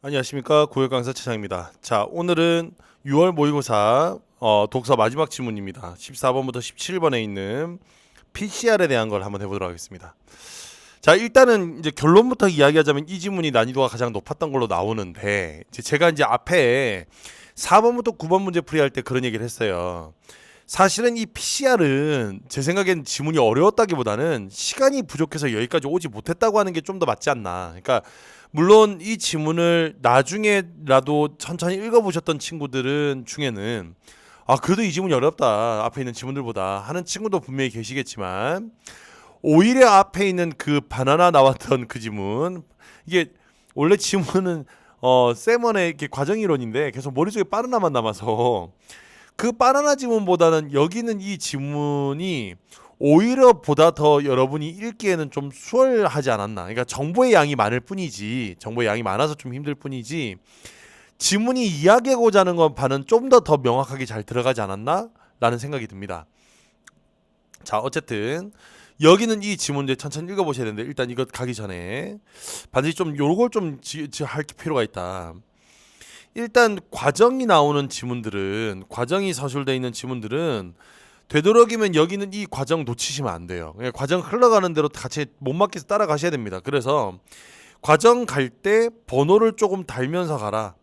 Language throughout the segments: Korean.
안녕하십니까, 고역강사 최창입니다. 자, 오늘은 6월 모의고사 독서 마지막 지문입니다. 14번부터 17번에 있는 PCR에 대한 걸 한번 해보도록 하겠습니다. 자, 일단은 이제 결론부터 이야기하자면 이 지문이 난이도가 가장 높았던 걸로 나오는데, 제가 이제 앞에 4번부터 9번 문제 풀이할 때 그런 얘기를 했어요. 사실은 이 PCR은 제 생각엔 지문이 어려웠다기보다는 시간이 부족해서 여기까지 오지 못했다고 하는 게 좀 더 맞지 않나. 그러니까 물론 이 지문을 나중에라도 천천히 읽어보셨던 친구들은 중에는 그래도 이 지문이 어렵다, 앞에 있는 지문들보다 하는 친구도 분명히 계시겠지만, 오히려 앞에 있는 그 바나나 나왔던 그 지문, 이게 원래 지문은 세먼의 이렇게 과정 이론인데 계속 머릿속에 바나나만 남아서 그 바나나 지문보다는 여기는 이 지문이 오히려 보다 더 여러분이 읽기에는 좀 수월하지 않았나. 그러니까 정보의 양이 많을 뿐이지, 정보의 양이 많아서 좀 힘들 뿐이지, 지문이 이야기하고자 하는 건 반은 좀 더 명확하게 잘 들어가지 않았나? 라는 생각이 듭니다. 자, 어쨌든 여기는 이 지문들 천천히 읽어보셔야 되는데, 일단 이것 가기 전에 반드시 좀 요걸 좀 할 필요가 있다. 일단 과정이 나오는 지문들은, 과정이 서술되어 있는 지문들은 되도록이면 여기는 이 과정 놓치시면 안 돼요. 그냥 과정 흘러가는 대로 같이 못 맡겨서 따라가셔야 됩니다. 그래서 과정 갈 때 번호를 조금 달면서 가라.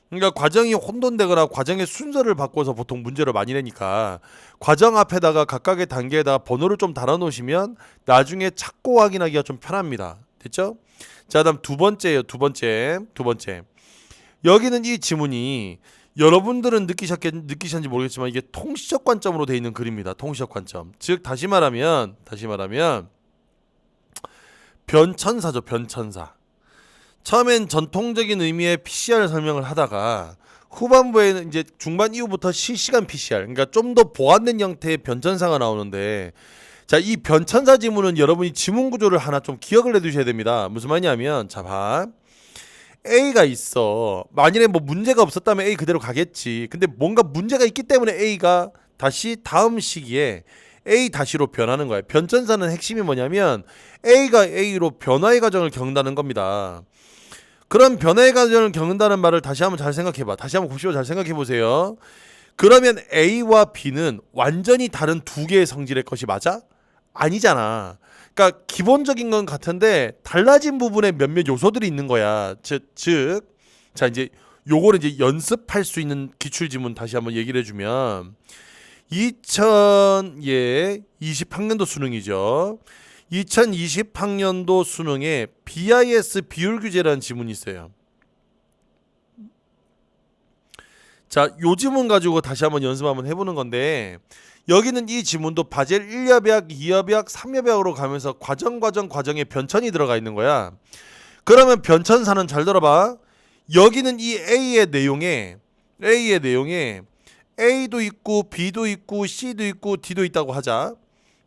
그러니까 과정이 혼돈되거나 과정의 순서를 바꿔서 보통 문제를 많이 내니까 과정 앞에다가 각각의 단계에다가 번호를 좀 달아 놓으시면 나중에 찾고 확인하기가 좀 편합니다. 됐죠? 자, 다음 두 번째예요. 두 번째. 여기는 이 지문이 여러분들은 느끼셨는지 모르겠지만 이게 통시적 관점으로 되어 있는 글입니다. 통시적 관점. 즉 다시 말하면 변천사죠. 변천사. 처음엔 전통적인 의미의 PCR 설명을 하다가 후반부에는 이제 중반 이후부터 실시간 PCR, 그러니까 좀 더 보완된 형태의 변천사가 나오는데, 자, 이 변천사 지문은 여러분이 지문 구조를 하나 좀 기억을 해두셔야 됩니다. 무슨 말이냐면, 자, 봐. A가 있어. 만일에 뭐 문제가 없었다면 A 그대로 가겠지. 근데 뭔가 문제가 있기 때문에 A가 다시 다음 시기에 A 다시로 변하는 거야. 변천사는 핵심이 뭐냐면 A가 A로 변화의 과정을 겪는다는 겁니다. 그런 변화의 과정을 겪는다는 말을 다시 한번 잘 생각해봐. 다시 한번 곱씹어 잘 생각해보세요. 그러면 A와 B는 완전히 다른 두 개의 성질의 것이 맞아? 아니잖아. 그러니까 기본적인 건 같은데 달라진 부분에 몇몇 요소들이 있는 거야. 자, 이제 요거를 이제 연습할 수 있는 기출 지문 다시 한번 얘기를 해주면, 2020학년도 수능이죠. 2020학년도 수능에 BIS 비율 규제라는 지문이 있어요. 자, 요 지문 가지고 다시 한번 연습 한번 해보는 건데, 여기는 이 지문도 바젤 1협약, 2협약, 3협약으로 가면서 과정에 변천이 들어가 있는 거야. 그러면 변천사는 잘 들어봐. 여기는 이 A의 내용에 A도 있고 B도 있고 C도 있고 D도 있다고 하자.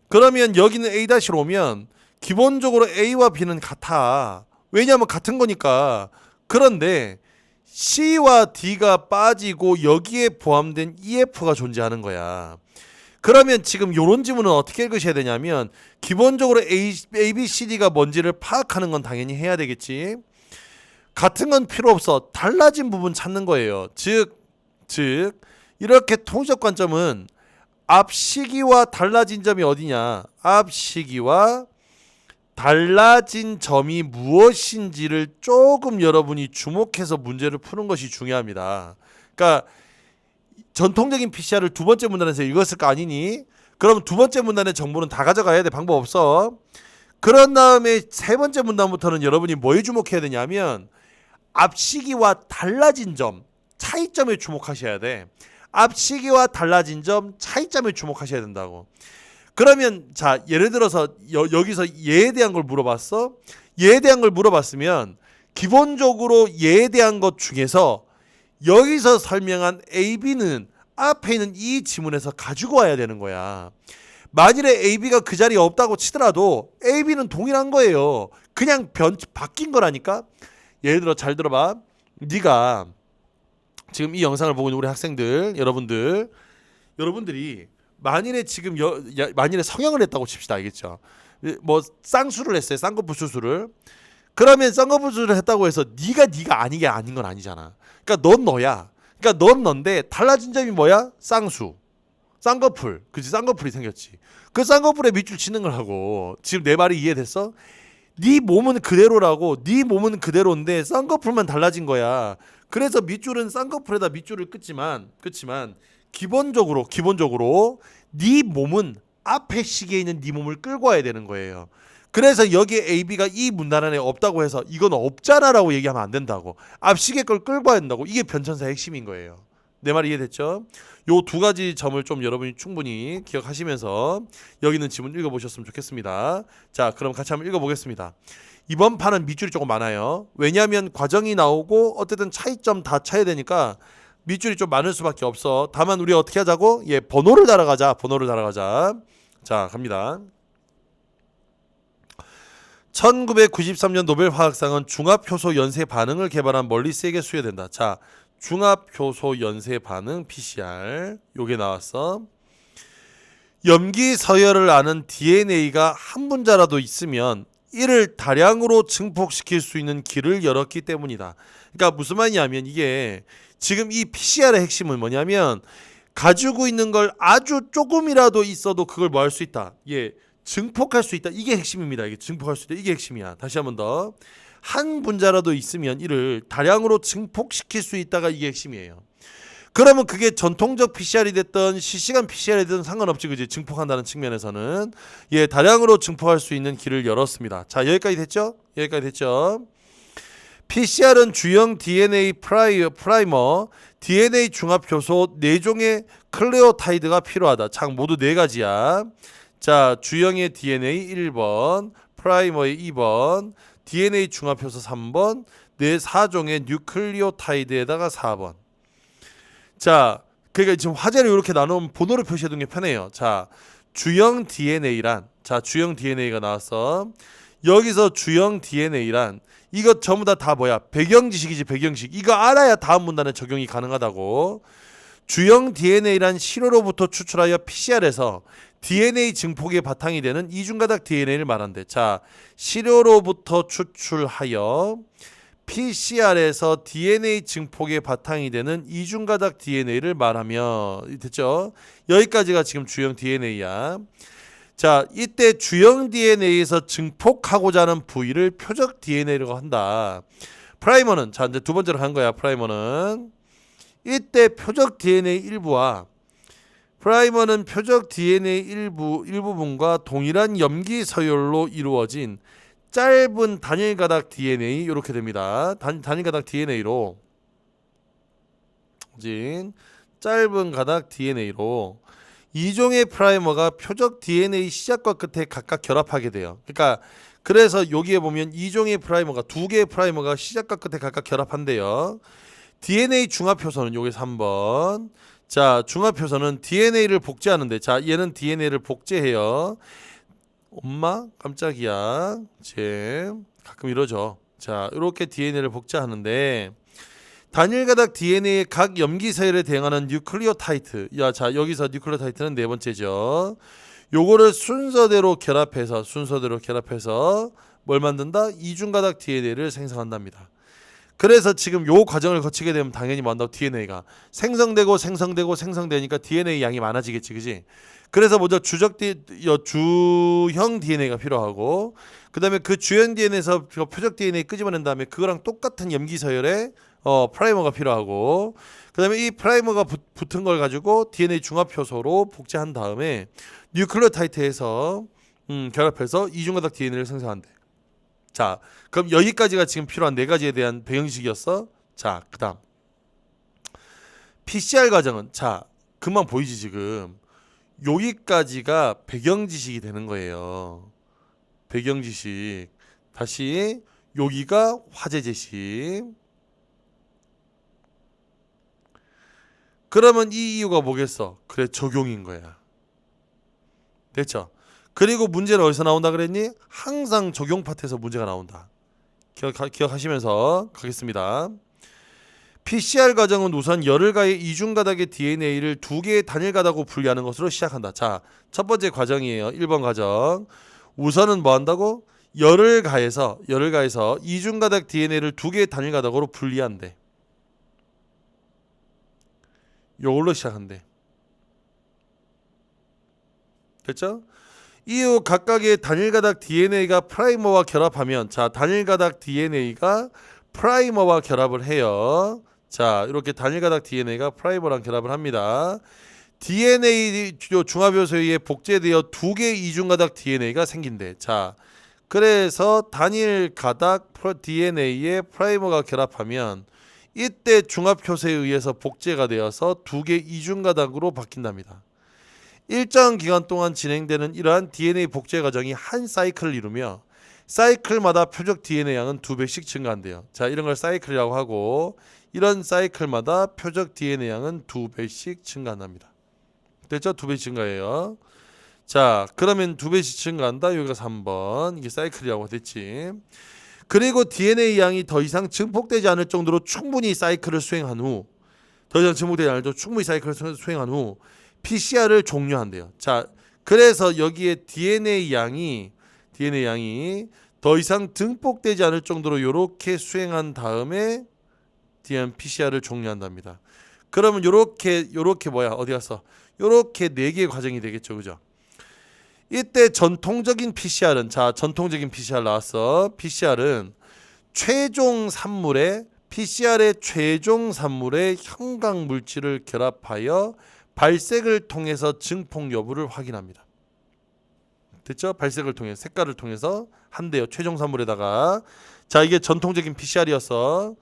그러면 여기는 A-로 오면 기본적으로 A와 B는 같아. 왜냐하면 같은 거니까. 그런데 C와 D가 빠지고 여기에 포함된 EF가 존재하는 거야. 그러면 지금 요런 지문은 어떻게 읽으셔야 되냐면, 기본적으로 A, B, C, D가 뭔지를 파악하는 건 당연히 해야 되겠지. 같은 건 필요 없어. 달라진 부분 찾는 거예요. 즉 이렇게 통적 관점은 앞 시기와 달라진 점이 어디냐, 앞 시기와 달라진 점이 무엇인지를 조금 여러분이 주목해서 문제를 푸는 것이 중요합니다. 그러니까 전통적인 PCR을 두 번째 문단에서 읽었을 거 아니니? 그럼 두 번째 문단의 정보는 다 가져가야 돼. 방법 없어. 그런 다음에 세 번째 문단부터는 여러분이 뭐에 주목해야 되냐면 앞시기와 달라진 점, 차이점에 주목하셔야 돼. 앞시기와 달라진 점, 차이점에 주목하셔야 된다고. 그러면 자, 예를 들어서 여기서 얘에 대한 걸 물어봤어. 얘에 대한 걸 물어봤으면 기본적으로 얘에 대한 것 중에서 여기서 설명한 A, B는 앞에 있는 이 지문에서 가지고 와야 되는 거야. 만일에 A, B가 그 자리에 없다고 치더라도 A, B는 동일한 거예요. 그냥 바뀐 거라니까. 예를 들어 잘 들어봐. 네가 지금 이 영상을 보고 있는 우리 학생들, 여러분들이 만일에 지금 만일에 성형을 했다고 칩시다. 알겠죠? 뭐 쌍수를 했어요. 쌍꺼풀 수술을. 그러면 쌍꺼풀 했다고 해서 네가 아닌 게 아닌 건 아니잖아. 그러니까 넌 너야. 그러니까 넌 넌데 달라진 점이 뭐야? 쌍꺼풀. 그치? 쌍꺼풀이 생겼지. 그 쌍꺼풀에 밑줄 치는 걸 하고 지금 내 말이 이해됐어? 네 몸은 그대로라고. 네 몸은 그대로인데 쌍꺼풀만 달라진 거야. 그래서 밑줄은 쌍꺼풀에다 밑줄을 그치만 기본적으로 네 몸은 앞에 시계에 있는 네 몸을 끌고 와야 되는 거예요. 그래서 여기에 AB가 이 문단 안에 없다고 해서 이건 없잖아라고 얘기하면 안 된다고. 앞 시계 걸 끌고 와야 된다고. 이게 변천사의 핵심인 거예요. 내 말 이해됐죠? 요 두 가지 점을 좀 여러분이 충분히 기억하시면서 여기 있는 지문 읽어보셨으면 좋겠습니다. 자, 그럼 같이 한번 읽어보겠습니다. 이번 판은 밑줄이 조금 많아요. 왜냐하면 과정이 나오고 어쨌든 차이점 다 차야 되니까 밑줄이 좀 많을 수밖에 없어. 다만 우리 어떻게 하자고? 예, 번호를 달아가자. 자, 갑니다. 1993년 노벨 화학상은 중합효소 연쇄 반응을 개발한 멀리스에게 수여된다. 자, 중합효소 연쇄 반응 PCR 요게 나왔어. 염기 서열을 아는 DNA가 한 분자라도 있으면 이를 다량으로 증폭시킬 수 있는 길을 열었기 때문이다. 그러니까 무슨 말이냐면 이게 지금 이 PCR의 핵심은 뭐냐면 가지고 있는 걸 아주 조금이라도 있어도 그걸 뭐 할 수 있다. 예, 증폭할 수 있다. 이게 핵심입니다. 이게 증폭할 수 있다. 이게 핵심이야. 다시 한번 더. 한 분자라도 있으면 이를 다량으로 증폭시킬 수 있다가 이게 핵심이에요. 그러면 그게 전통적 PCR이 됐던 실시간 PCR이 됐든 상관없지. 그지? 증폭한다는 측면에서는 예, 다량으로 증폭할 수 있는 길을 열었습니다. 자, 여기까지 됐죠? PCR은 주형 DNA 프라이머, DNA 중합효소 4종의 클레오타이드가 필요하다. 장 모두 4가지야. 자, 주형의 DNA 1번, 프라이머의 2번, DNA 중합효소 3번, 4종의 뉴클리오타이드에다가 4번. 자, 그러니까 지금 화제를 이렇게 나누면 번호로 표시해두는 게 편해요. 자, 주형 DNA가 나왔어. 여기서 주형 DNA란 이거 전부 다 뭐야? 배경지식이지. 배경지식. 이거 알아야 다음 문단에 적용이 가능하다고. 주형 DNA란 시료로부터 추출하여 PCR에서 DNA 증폭의 바탕이 되는 이중가닥 DNA를 말한대. 자, 시료로부터 추출하여 PCR에서 DNA 증폭의 바탕이 되는 이중가닥 DNA를 말하며 됐죠? 여기까지가 지금 주형 DNA야. 자, 이때 주형 DNA에서 증폭하고자 하는 부위를 표적 DNA라고 한다. 프라이머는 자 이제 두 번째로 간 거야. 프라이머는 이때 표적 DNA 일부와 프라이머는 표적 DNA 일부분과 동일한 염기 서열로 이루어진 짧은 단일 가닥 DNA 이렇게 됩니다. 단일 가닥 DNA로 짧은 가닥 DNA로 이종의 프라이머가 표적 DNA 시작과 끝에 각각 결합하게 돼요. 그러니까 그래서 여기에 보면 이종의 프라이머가 두 개의 프라이머가 시작과 끝에 각각 결합한대요. DNA 중합효소는 요게 3번. 자, 중합효소는 DNA를 복제하는데 자, 얘는 DNA를 복제해요. 엄마 깜짝이야. 가끔 이러죠. 자, 이렇게 DNA를 복제하는데 단일 가닥 DNA의 각 염기 서열에 대응하는 뉴클리오타이드. 야, 자, 여기서 뉴클리오타이드는 네 번째죠. 요거를 순서대로 결합해서 뭘 만든다? 이중가닥 DNA를 생성한답니다. 그래서 지금 요 과정을 거치게 되면 당연히 뭐 한다고? DNA가 생성되니까 DNA 양이 많아지겠지, 그지? 그래서 먼저 주형 DNA가 필요하고, 그 다음에 그 주형 DNA에서 표적 DNA 끄집어낸 다음에 그거랑 똑같은 염기 서열에 프라이머가 필요하고, 그 다음에 이 프라이머가 붙은 걸 가지고 DNA 중합효소로 복제한 다음에 뉴클리오타이드에서 결합해서 이중가닥 DNA를 생성한대. 자, 그럼 여기까지가 지금 필요한 4가지에 대한 배경지식이었어. 자, 그 다음 PCR 과정은 자, 금방 보이지 지금. 여기까지가 배경지식이 되는 거예요. 배경지식. 다시 여기가 화제제식. 그러면 이 이유가 뭐겠어? 그래, 적용인 거야. 됐죠? 그리고 문제는 어디서 나온다 그랬니? 항상 적용 파트에서 문제가 나온다. 기억하시면서 가겠습니다. PCR 과정은 우선 열을 가해 이중가닥의 DNA를 두 개의 단일 가닥으로 분리하는 것으로 시작한다. 자, 첫 번째 과정이에요. 1번 과정. 우선은 뭐 한다고? 열을 가해서 이중가닥 DNA를 두 개의 단일 가닥으로 분리한대. 요걸로 시작한대. 됐죠? 이후 각각의 단일 가닥 DNA가 프라이머와 결합하면, 자, 단일 가닥 DNA가 프라이머와 결합을 해요. 자, 이렇게 단일 가닥 DNA가 프라이머랑 결합을 합니다. DNA 중합요소에 복제되어 두 개의 이중가닥 DNA가 생긴대. 자, 그래서 단일 가닥 DNA에 프라이머가 결합하면 이때 중합효소에 의해서 복제가 되어서 두 개 이중가닥으로 바뀐답니다. 일정 기간 동안 진행되는 이러한 DNA 복제 과정이 한 사이클을 이루며 사이클마다 표적 DNA 양은 2배씩 증가한대요. 자, 이런 걸 사이클이라고 하고 이런 사이클마다 표적 DNA 양은 2배씩 증가한답니다. 됐죠? 2배씩 증가해요. 자, 그러면 2배씩 증가한다. 여기가 3번. 이게 사이클이라고 됐지. 그리고 DNA 양이 더 이상 증폭되지 않을 정도로 충분히 사이클을 수행한 후, 더 이상 증폭되지 않을 정도로 충분히 사이클을 수행한 후 PCR을 종료한대요. 자, 그래서 여기에 DNA 양이 더 이상 증폭되지 않을 정도로 이렇게 수행한 다음에 PCR을 종료한답니다. 그러면 요렇게 뭐야? 어디 갔어? 요렇게 4개의 과정이 되겠죠. 그죠? 이때 전통적인 PCR은, 자, 전통적인 PCR 나왔어. PCR은 PCR의 최종 산물에 형광 물질을 결합하여 발색을 통해서 증폭 여부를 확인합니다. 됐죠? 발색을 통해 색깔을 통해서 한대요. 최종 산물에다가. 자, 이게 전통적인 PCR이었어.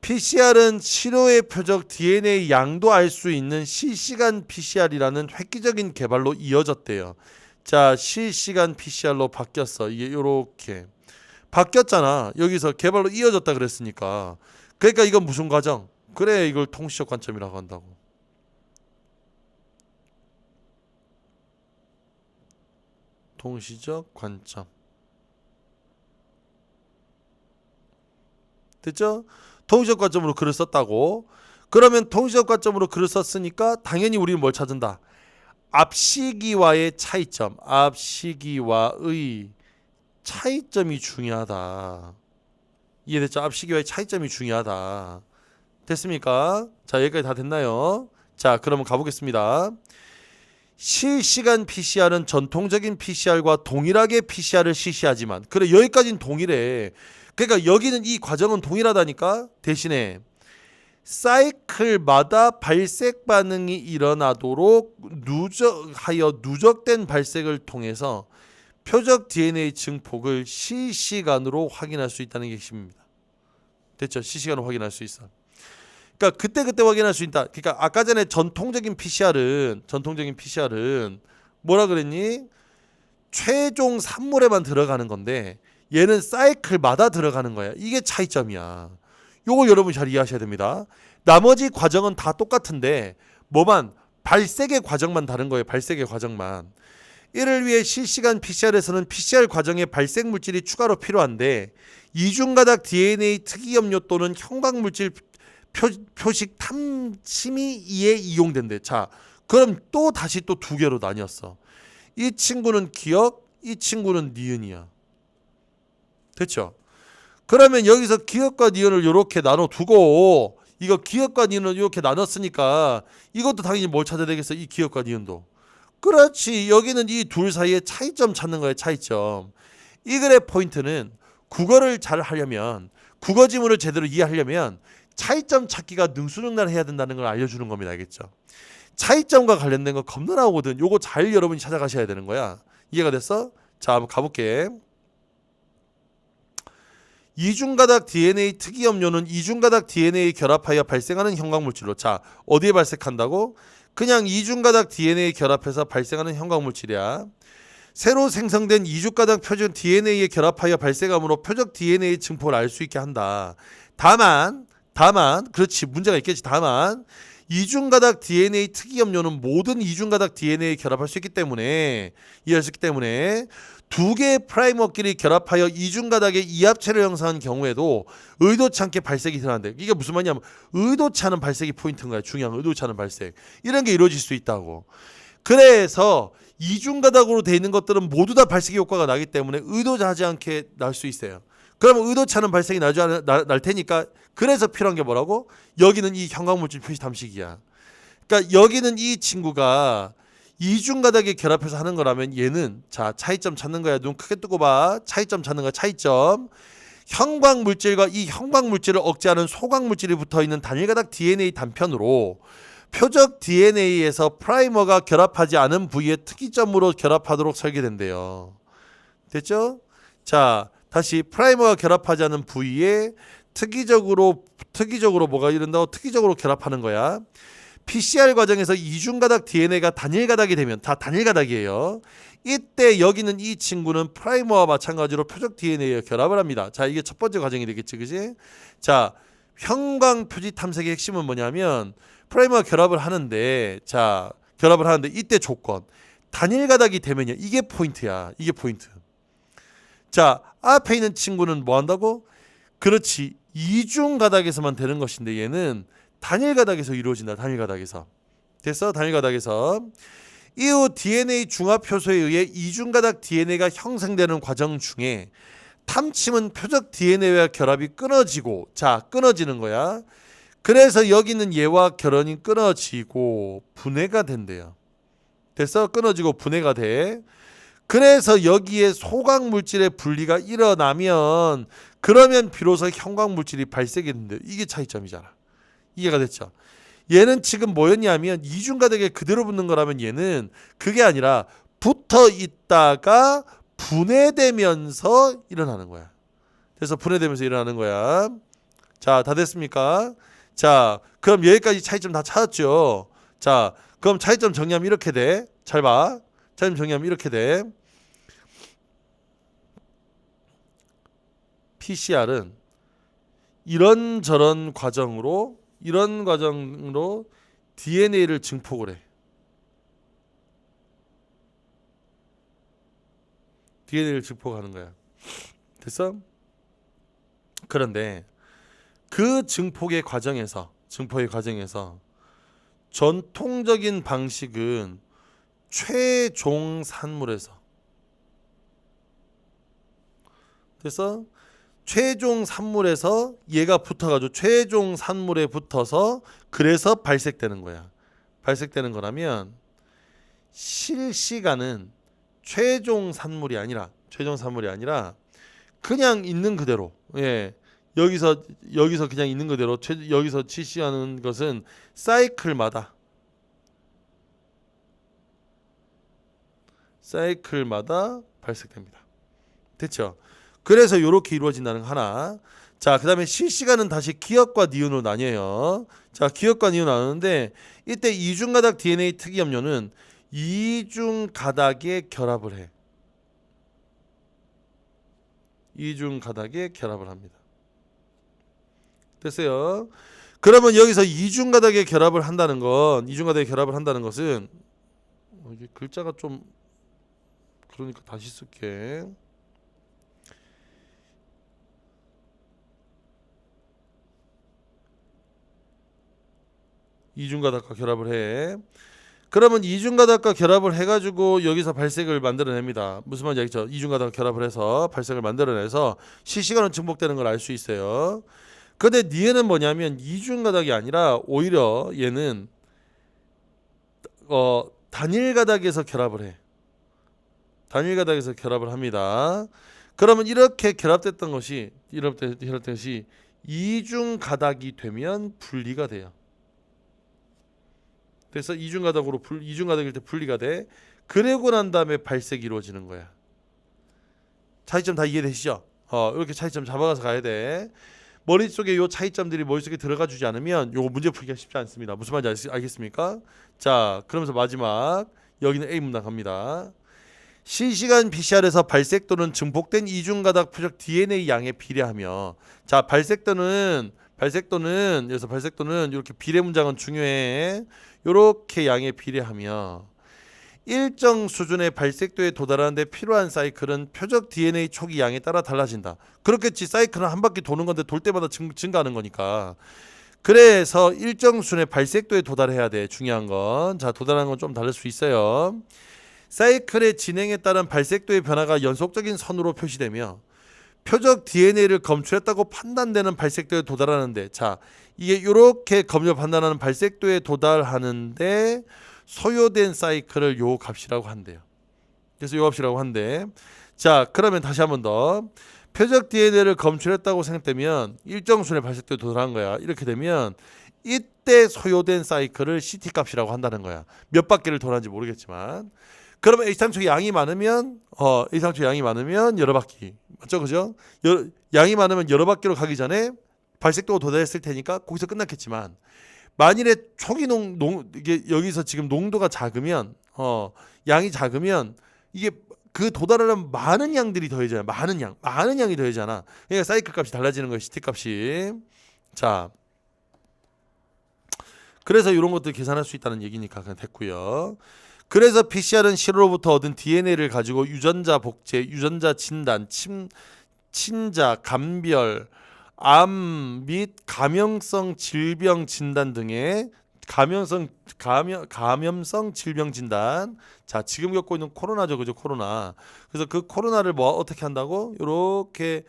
PCR은 치료의 표적 DNA 양도 알 수 있는 실시간 PCR이라는 획기적인 개발로 이어졌대요. 자, 실시간 PCR로 바뀌었어. 이게 요렇게 바뀌었잖아. 여기서 개발로 이어졌다 그랬으니까. 그러니까 이건 무슨 과정? 그래, 이걸 통시적 관점이라고 한다고. 통시적 관점. 됐죠? 통시적 관점으로 글을 썼다고. 그러면 통시적 관점으로 글을 썼으니까 당연히 우리는 뭘 찾는다? 앞시기와의 차이점. 앞시기와의 차이점이 중요하다. 이해됐죠? 앞시기와의 차이점이 중요하다. 됐습니까? 자, 여기까지 다 됐나요? 자, 그러면 가보겠습니다. 실시간 PCR은 전통적인 PCR과 동일하게 PCR을 실시하지만, 그래, 여기까지는 동일해. 그러니까 여기는 이 과정은 동일하다니까. 대신에 사이클마다 발색 반응이 일어나도록 누적된 발색을 통해서 표적 DNA 증폭을 실시간으로 확인할 수 있다는 게 핵심입니다. 됐죠? 실시간으로 확인할 수 있어. 그러니까 그때 확인할 수 있다. 그러니까 아까 전에 전통적인 PCR은 뭐라 그랬니? 최종 산물에만 들어가는 건데 얘는 사이클마다 들어가는 거야. 이게 차이점이야. 요걸 여러분 잘 이해하셔야 됩니다. 나머지 과정은 다 똑같은데 뭐만 발색의 과정만 다른 거예요. 발색의 과정만. 이를 위해 실시간 PCR에서는 PCR 과정에 발색 물질이 추가로 필요한데 이중가닥 DNA 특이염료 또는 형광물질 표식 탐침이에 이용된대. 자, 그럼 또 다시 또 두 개로 나뉘었어. 이 친구는 기억, 이 친구는 니은이야. 됐죠? 그러면 여기서 기억과 니은을 이렇게 나눠두고 이거 기억과 니은을 이렇게 나눴으니까 이것도 당연히 뭘 찾아야 되겠어? 이 기억과 니은도. 그렇지. 여기는 이 둘 사이의 차이점 찾는 거예요. 차이점. 이 글의 포인트는 국어를 잘 하려면, 국어 지문을 제대로 이해하려면 차이점 찾기가 능수능란해야 된다는 걸 알려주는 겁니다. 알겠죠? 차이점과 관련된 거 겁나 나오거든. 요거 잘 여러분이 찾아가셔야 되는 거야. 이해가 됐어? 자, 한번 가볼게. 이중가닥 DNA 특이염료는 이중가닥 DNA 결합하여 발생하는 형광물질로. 자, 어디에 발색한다고? 그냥 이중가닥 DNA 결합해서 발생하는 형광물질이야. 새로 생성된 이중가닥 표적 DNA에 결합하여 발생함으로 표적 DNA 증폭을 알 수 있게 한다. 다만 그렇지, 문제가 있겠지. 다만 이중가닥 DNA 특이염료는 모든 이중가닥 DNA에 결합할 수 있기 때문에, 이해할 수 있기 때문에 두 개의 프라이머끼리 결합하여 이중가닥의 이합체를 형성한 경우에도 의도치 않게 발색이 일어난대. 이게 무슨 말이냐면 의도치 않은 발색이 포인트인 거야. 중요한 의도치 않은 발색. 이런 게 이루어질 수 있다고. 그래서 이중가닥으로 돼 있는 것들은 모두 다 발색의 효과가 나기 때문에 의도하지 않게 날 수 있어요. 그러면 의도치 않은 발색이 날 테니까 그래서 필요한 게 뭐라고? 여기는 이 형광물질 표시 탐식이야. 그러니까 여기는 이 친구가 이중가닥에 결합해서 하는 거라면 얘는 자 차이점 찾는 거야. 눈 크게 뜨고 봐. 차이점 찾는 거야. 차이점. 형광물질과 이 형광물질을 억제하는 소광물질이 붙어있는 단일가닥 DNA 단편으로 표적 DNA에서 프라이머가 결합하지 않은 부위의 특이점으로 결합하도록 설계된대요. 됐죠? 자, 다시 프라이머가 결합하지 않은 부위에 특이적으로 뭐가 이른다고 특이적으로 결합하는 거야. PCR 과정에서 이중가닥 DNA가 단일가닥이 되면 다 단일가닥이에요. 이때 여기는 이 친구는 프라이머와 마찬가지로 표적 DNA에 결합을 합니다. 자, 이게 첫 번째 과정이 되겠지, 그지? 자, 형광 표지 탐색의 핵심은 뭐냐면 프라이머가 결합을 하는데, 자, 결합을 하는데 이때 조건 단일 가닥이 되면요, 이게 포인트야. 이게 포인트. 자, 앞에 있는 친구는 뭐 한다고? 그렇지, 이중 가닥에서만 되는 것인데 얘는 단일 가닥에서 이루어진다. 단일 가닥에서. 됐어? 단일 가닥에서. 이후 DNA 중합 효소에 의해 이중 가닥 DNA가 형성되는 과정 중에 탐침은 표적 DNA와 결합이 끊어지고, 자, 끊어지는 거야. 그래서 여기는 얘와 결합이 끊어지고 분해가 된대요. 됐어? 끊어지고 분해가 돼. 그래서 여기에 소각물질의 분리가 일어나면 그러면 비로소 형광물질이 발색이 된대요. 이게 차이점이잖아. 이해가 됐죠? 얘는 지금 뭐였냐면 이중가닥에 그대로 붙는 거라면 얘는 그게 아니라 붙어 있다가 분해되면서 일어나는 거야. 그래서 분해되면서 일어나는 거야. 자, 다 됐습니까? 자, 그럼 여기까지 차이점 다 찾았죠. 자, 그럼 차이점 정리하면 이렇게 돼. 잘 봐. 차이점 정리하면 이렇게 돼. PCR은 이런 과정으로 DNA를 증폭을 해. DNA를 증폭하는 거야. 됐어? 그런데 그 증폭의 과정에서 전통적인 방식은 최종 산물에서, 됐어? 최종 산물에서 얘가 붙어가지고 최종 산물에 붙어서 그래서 발색되는 거야. 발색되는 거라면 실시간은 최종 산물이 아니라 그냥 있는 그대로, 예, 여기서 그냥 있는 그대로 여기서 실시하는 것은 사이클마다 발색됩니다. 됐죠? 그래서 이렇게 이루어진다는 거 하나. 자, 그 다음에 실시간은 다시 기억과 니은으로 나뉘어요. 자, 기억과 니은 나누는데 이때 이중가닥 DNA 특이염료는 이중가닥에 결합을 해. 이중가닥에 결합을 합니다. 됐어요? 그러면 여기서 이중가닥에 결합을 한다는 것은 이게 글자가 좀 그러니까 다시 쓸게. 이중가닥과 결합을 해. 그러면 이중가닥과 결합을 해가지고 여기서 발색을 만들어냅니다. 무슨 말인지 알겠죠? 이중가닥과 결합을 해서 발색을 만들어내서 실시간으로 증폭되는 걸 알 수 있어요. 근데 얘는 뭐냐면 이중가닥이 아니라 오히려 얘는 단일가닥에서 결합을 해. 단일가닥에서 결합을 합니다. 그러면 이렇게 결합됐던 것이 이중가닥이 되면 분리가 돼요. 그래서 이중가닥일 때 분리가 돼. 그러고 난 다음에 발색이 이루어지는 거야. 차이점 다 이해되시죠? 이렇게 차이점 잡아가서 가야 돼. 머릿속에 요 차이점들이 머릿속에 들어가 주지 않으면 요거 문제 풀기가 쉽지 않습니다. 무슨 말인지 알겠습니까? 자, 그러면서 마지막 여기는 A 문단 갑니다. 실시간 PCR에서 발색 또는 증폭된 이중가닥 표적 DNA 양에 비례하며, 자, 발색 또는 이렇게 비례 문장은 중요해. 이렇게 양에 비례하며 일정 수준의 발색도에 도달하는 데 필요한 사이클은 표적 DNA 초기 양에 따라 달라진다. 그렇겠지. 사이클은 한 바퀴 도는 건데 돌 때마다 증가하는 거니까. 그래서 일정 수준의 발색도에 도달해야 돼. 중요한 건. 자, 도달하는 건 좀 다를 수 있어요. 사이클의 진행에 따른 발색도의 변화가 연속적인 선으로 표시되며 표적 DNA를 검출했다고 판단되는 발색도에 도달하는데, 자, 이게 이렇게 검열 판단하는 발색도에 도달하는데 소요된 사이클을 요 값이라고 한대요. 그래서 요 값이라고 한대. 자, 그러면 다시 한 번 더. 표적 DNA를 검출했다고 생각되면 일정 수준의 발색도에 도달한 거야. 이렇게 되면 이때 소요된 사이클을 CT 값이라고 한다는 거야. 몇 바퀴를 돌았는지 모르겠지만. 그러면 H상초 양이 많으면 H상초 양이 많으면 여러 바퀴. 맞죠? 그죠? 양이 많으면 여러 바퀴로 가기 전에 발색도가 도달했을 테니까 거기서 끝났겠지만, 만일에 초기 이게 여기서 지금 농도가 작으면 양이 작으면 이게 그 도달하는 많은 양들이 더해져요. 많은 양이 더해지잖아. 그러니까 사이클 값이 달라지는 거예요. CT 값이. 자, 그래서 이런 것들 계산할 수 있다는 얘기니까 그냥 됐고요. 그래서 PCR은 시로부터 얻은 DNA를 가지고 유전자 복제, 유전자 진단, 친자, 감별, 암 및 감염성 질병 진단 등의 감염성 질병 진단. 자, 지금 겪고 있는 코로나죠, 그죠? 코로나. 그래서 그 코로나를 뭐 어떻게 한다고? 요렇게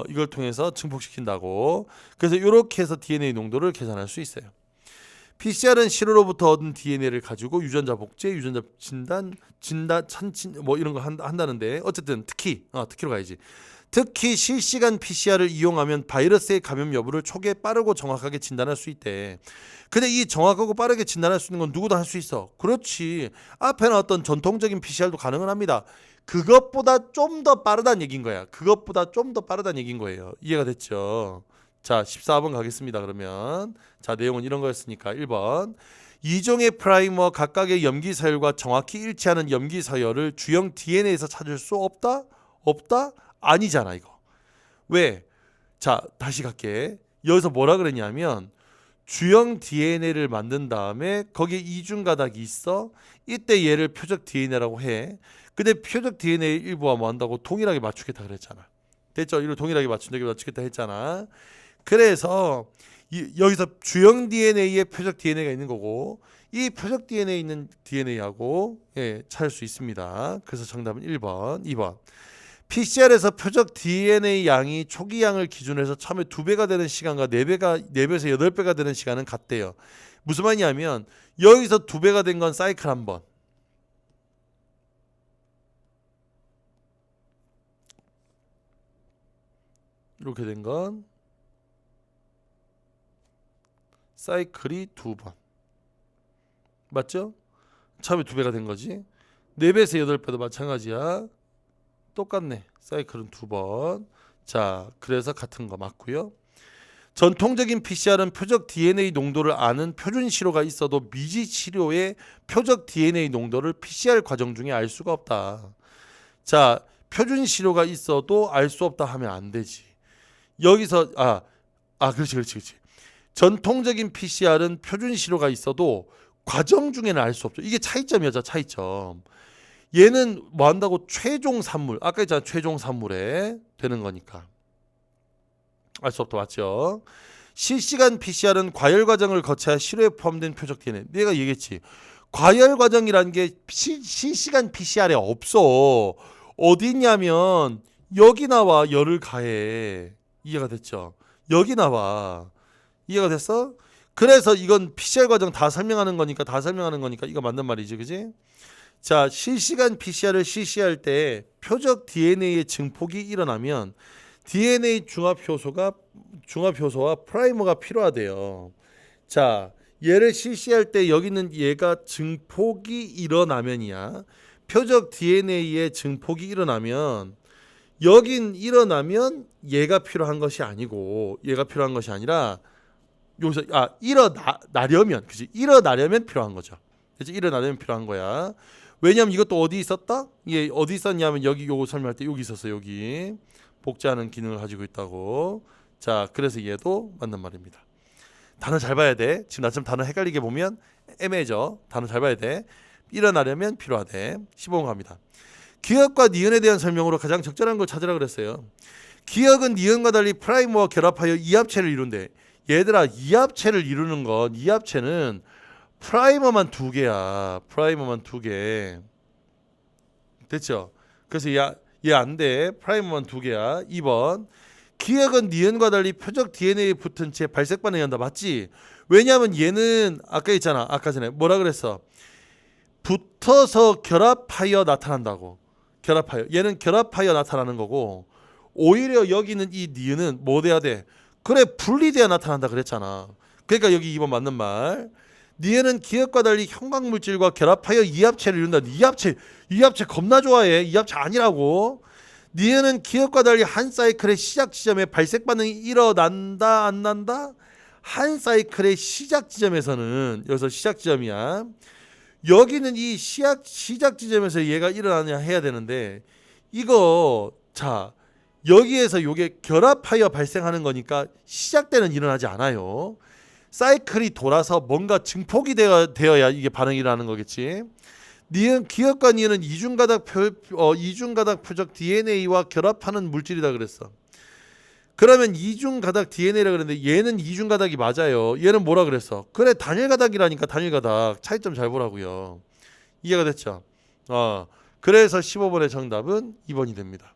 이걸 통해서 증폭시킨다고. 그래서 요렇게 해서 DNA 농도를 계산할 수 있어요. PCR은 시로로부터 얻은 DNA를 가지고 유전자 복제, 유전자 진단, 뭐 이런 거 한다는데, 어쨌든 특히로 가야지. 특히 실시간 PCR을 이용하면 바이러스의 감염 여부를 초기에 빠르고 정확하게 진단할 수 있대. 근데 이 정확하고 빠르게 진단할 수 있는 건 누구도 할 수 있어. 그렇지. 앞에 나왔던 전통적인 PCR도 가능은 합니다. 그것보다 좀 더 빠르다는 얘기인 거야. 그것보다 좀 더 빠르다는 얘기인 거예요. 이해가 됐죠? 자, 14번 가겠습니다. 그러면 자, 내용은 이런 거였으니까 1번. 이종의 프라이머 각각의 염기 서열과 정확히 일치하는 염기 서열을 주형 DNA에서 찾을 수 없다? 아니잖아, 이거. 왜? 자, 다시 갈게. 여기서 뭐라 그랬냐면 주형 DNA를 만든 다음에 거기에 이중 가닥이 있어. 이때 얘를 표적 DNA라고 해. 근데 표적 DNA 일부와 뭐 한다고 동일하게 맞추겠다 그랬잖아. 됐죠? 이걸 동일하게 맞추겠다 했잖아. 그래서 여기서 주형 DNA에 표적 DNA가 있는 거고, 이 표적 DNA 있는 DNA하고 찾을 수 있습니다. 그래서 정답은 1번, 2번. PCR에서 표적 DNA 양이 초기 양을 기준으로 해서 처음에 2배가 되는 시간과 4배에서 8배가 되는 시간은 같대요. 무슨 말이냐면 여기서 2배가 된 건 사이클 한 번, 이렇게 된 건 사이클이 2번. 맞죠? 처음에 2배가 된 거지. 4배에서 8배도 마찬가지야. 똑같네. 사이클은 2번. 자, 그래서 같은 거 맞고요. 전통적인 PCR은 표적 DNA 농도를 아는 표준 시료가 있어도 미지 시료의 표적 DNA 농도를 PCR 과정 중에 알 수가 없다. 자, 표준 시료가 있어도 알 수 없다 하면 안 되지. 여기서 그렇지. 전통적인 PCR은 표준 시료가 있어도 과정 중에는 알 수 없죠. 이게 차이점이었죠, 차이점. 얘는 뭐 한다고 최종 산물, 아까 했잖아, 최종 산물에 되는 거니까 알 수 없다. 맞죠? 실시간 PCR은 과열 과정을 거쳐야 시료에 포함된 표적 DNA. 내가 얘기했지. 과열 과정이라는 게 실시간 PCR에 없어. 어디 있냐면 여기 나와. 열을 가해. 이해가 됐죠? 여기 나와. 이해가 됐어? 그래서 이건 PCR 과정 다 설명하는 거니까 이거 맞는 말이지, 그지? 자, 실시간 PCR을 실시할 때 표적 DNA의 증폭이 일어나면 DNA 중합 효소와 프라이머가 필요하대요. 자, 얘를 실시할 때 여기는 얘가 증폭이 일어나면이야. 표적 DNA의 증폭이 일어나면 얘가 필요한 것이 아니고, 얘가 필요한 것이 아니라 여기서 일어나려면 필요한 거죠. 그치? 일어나려면 필요한 거야. 왜냐면 이것도 어디 있었다? 얘 어디 있었냐면 여기 요거 설명할 때 여기 있었어. 여기 복제하는 기능을 가지고 있다고. 자, 그래서 얘도 맞는 말입니다. 단어 잘 봐야 돼. 지금 나처럼 단어 헷갈리게 보면 애매해져. 단어 잘 봐야 돼. 일어나려면 필요하대. 15번 갑니다. 기억과 니은에 대한 설명으로 가장 적절한 걸 찾으라 그랬어요. 기억은 니은과 달리 프라이머와 결합하여 이합체를 이룬대. 얘들아, 이 합체를 이루는 건, 이 합체는 프라이머만 두 개야. 프라이머만 두 개. 됐죠? 그래서 얘 안 돼. 프라이머만 두 개야. 2번. 기억은 니은과 달리 표적 DNA에 붙은 채 발색 반응이 한다. 맞지? 왜냐하면 얘는 아까 있잖아. 아까 전에 뭐라 그랬어? 붙어서 결합하여 나타난다고. 결합하여. 얘는 결합하여 나타나는 거고, 오히려 여기는 이 니은은 뭐 돼야 돼? 그래, 분리돼야 나타난다 그랬잖아. 그러니까 여기 2번 맞는 말. 니은은 기억과 달리 형광물질과 결합하여 이합체를 이룬다. 이합체 겁나 좋아해. 이합체 아니라고. 니은은 기억과 달리 한 사이클의 시작 지점에 발색 반응이 일어난다 안 난다? 한 사이클의 시작 지점에서는, 여기서 시작 지점이야. 여기는 이 시작 지점에서 얘가 일어나냐 해야 되는데, 이거 자 여기에서 요게 결합하여 발생하는 거니까 시작 때는 일어나지 않아요. 사이클이 돌아서 뭔가 증폭이 되어야 이게 반응이 일어나는 거겠지. 니은 기억과 니은은 이중가닥 표적 DNA와 결합하는 물질이다 그랬어. 그러면 이중가닥 DNA라 그랬는데 얘는 이중가닥이 맞아요. 얘는 뭐라 그랬어? 그래, 단일가닥이라니까. 단일가닥. 차이점 잘 보라고요. 이해가 됐죠? 그래서 15번의 정답은 2번이 됩니다.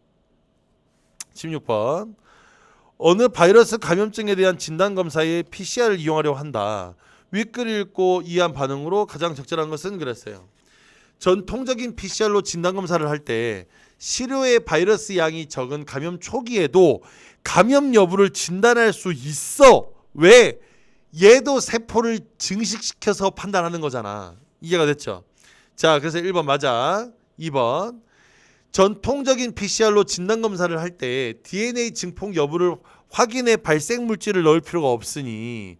16번. 어느 바이러스 감염증에 대한 진단검사에 PCR을 이용하려고 한다. 윗글 읽고 이해한 반응으로 가장 적절한 것은 그랬어요. 전통적인 PCR로 진단검사를 할 때 시료의 바이러스 양이 적은 감염 초기에도 감염 여부를 진단할 수 있어. 왜? 얘도 세포를 증식시켜서 판단하는 거잖아. 이해가 됐죠? 자, 그래서 1번 맞아. 2번. 전통적인 PCR로 진단검사를 할 때 DNA 증폭 여부를 확인해 발생 물질을 넣을 필요가 없으니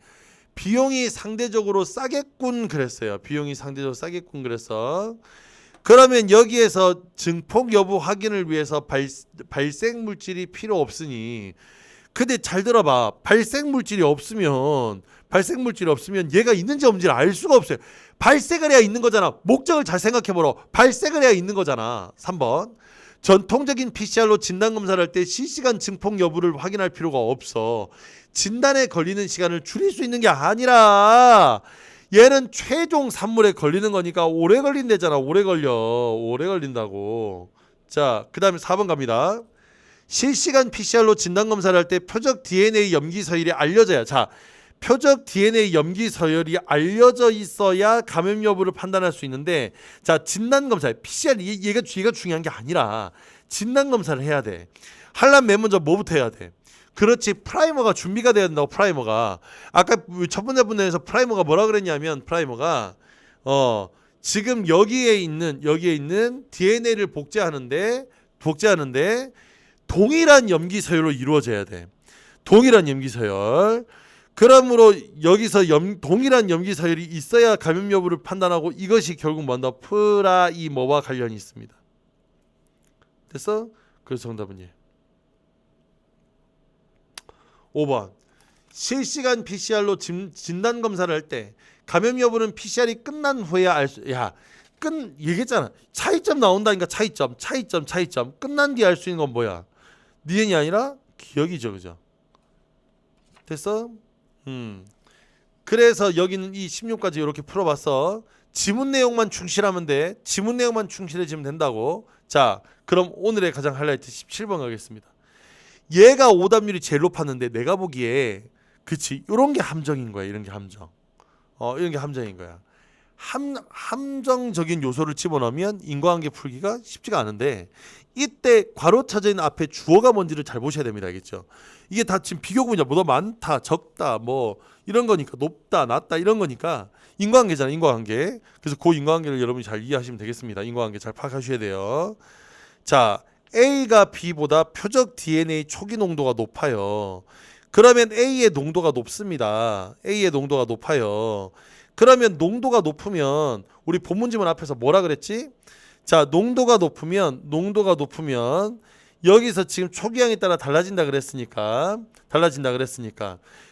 비용이 상대적으로 싸겠군 그랬어요. 비용이 상대적으로 싸겠군 그랬어. 그러면 여기에서 증폭 여부 확인을 위해서 발생 물질이 필요 없으니, 근데 잘 들어봐. 발생 물질이 없으면 얘가 있는지 없는지를 알 수가 없어요. 발생을 해야 있는 거잖아. 목적을 잘 생각해보라. 발생을 해야 있는 거잖아. 3번. 전통적인 PCR로 진단검사를 할 때 실시간 증폭 여부를 확인할 필요가 없어. 진단에 걸리는 시간을 줄일 수 있는 게 아니라 얘는 최종 산물에 걸리는 거니까 오래 걸린대잖아. 오래 걸린다고. 자, 그 다음에 4번 갑니다. 실시간 PCR로 진단검사를 할 때 표적 DNA 염기 서열이 알려져야. 자, 표적 DNA 염기 서열이 알려져 있어야 감염 여부를 판단할 수 있는데, 자, 진단검사 PCR 얘가 중요한 게 아니라 진단검사를 해야 돼. 하려면 맨 먼저 뭐부터 해야 돼? 그렇지, 프라이머가 준비가 돼야 된다고. 프라이머가 아까 첫 번째 분야에서 프라이머가 뭐라 그랬냐면, 프라이머가 지금 여기에 있는 DNA를 복제하는데 동일한 염기 서열로 이루어져야 돼. 동일한 염기 서열. 그러므로 여기서 동일한 염기 서열이 있어야 감염 여부를 판단하고, 이것이 결국 뭔가 프라이머와 관련이 있습니다. 됐어? 그래서 정답은 예. 5번. 실시간 PCR로 진단 검사를 할 때 감염 여부는 PCR이 끝난 후에야 알 수. 얘기했잖아. 차이점 나온다니까. 차이점. 끝난 뒤에 알 수 있는 건 뭐야? 니은이 아니라 기억이죠, 그죠? 됐어? 그래서 여기는 이 16까지 이렇게 풀어봤어. 지문 내용만 충실하면 돼. 지문 내용만 충실해지면 된다고. 자, 그럼 오늘의 가장 하이라이트 17번 가겠습니다. 얘가 오답률이 제일 높았는데 내가 보기에, 그치, 이런 게 함정인 거야. 이런 게 함정. 이런 게 함정인 거야. 함정적인 요소를 집어넣으면 인과관계 풀기가 쉽지가 않은데, 이때 괄호 쳐져 있는 앞에 주어가 뭔지를 잘 보셔야 됩니다. 알겠죠? 이게 다 지금 비교구문이야. 뭐더 많다, 적다, 뭐 이런 거니까, 높다, 낮다 이런 거니까 인과관계잖아. 인과관계. 그래서 그 인과관계를 여러분이 잘 이해하시면 되겠습니다. 인과관계 잘 파악하셔야 돼요. 자, A가 B보다 표적 DNA 초기 농도가 높아요. 그러면 A의 농도가 높습니다. A의 농도가 높아요. 그러면 농도가 높으면 우리 본문지문 앞에서 뭐라 그랬지? 자, 농도가 높으면 여기서 지금 초기량에 따라 달라진다 그랬으니까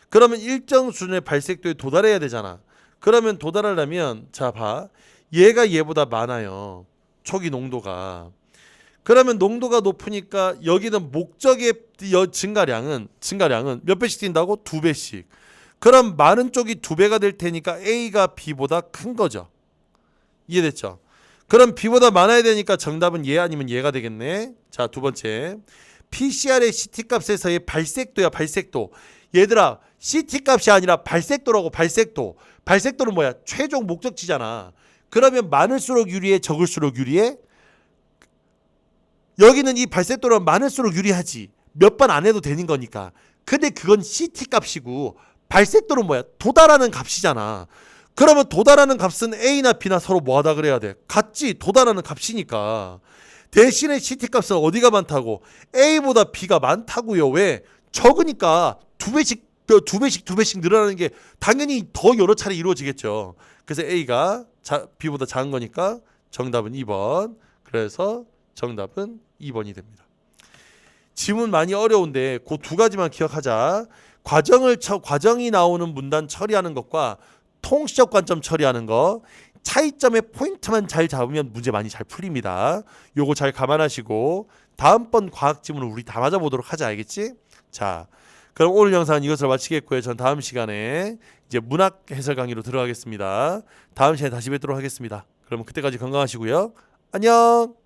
그러면 일정 수준의 발색도에 도달해야 되잖아. 그러면 도달하려면, 자, 봐. 얘가 얘보다 많아요. 초기 농도가. 그러면 농도가 높으니까 여기는 목적의 증가량은 몇 배씩 뛴다고? 2배씩. 그럼 많은 쪽이 2배가 될 테니까 A가 B보다 큰 거죠. 이해됐죠? 그럼 B보다 많아야 되니까 정답은 얘 아니면 얘가 되겠네. 자, 두 번째. PCR의 CT값에서의 발색도야, 발색도. 얘들아, CT값이 아니라 발색도라고. 발색도. 발색도는 뭐야? 최종 목적치잖아. 그러면 많을수록 유리해, 적을수록 유리해? 여기는 이 발색도는 많을수록 유리하지. 몇 번 안 해도 되는 거니까. 근데 그건 CT값이고 발색도는 뭐야? 도달하는 값이잖아. 그러면 도달하는 값은 A나 B나 서로 뭐하다 그래야 돼? 같지. 도달하는 값이니까. 대신에 CT값은 어디가 많다고? A보다 B가 많다고요. 왜? 적으니까 두 배씩 늘어나는 게 당연히 더 여러 차례 이루어지겠죠. 그래서 A가 B보다 작은 거니까 정답은 2번. 그래서 정답은 2번이 됩니다. 지문 많이 어려운데 그 두 가지만 기억하자. 과정이 나오는 문단 처리하는 것과 통시적 관점 처리하는 거, 차이점의 포인트만 잘 잡으면 문제 많이 잘 풀립니다. 요거 잘 감안하시고 다음번 과학 지문을 우리 다 맞아보도록 하자. 알겠지? 자, 그럼 오늘 영상은 이것으로 마치겠고요. 전 다음 시간에 이제 문학 해설 강의로 들어가겠습니다. 다음 시간에 다시 뵙도록 하겠습니다. 그럼 그때까지 건강하시고요. 안녕.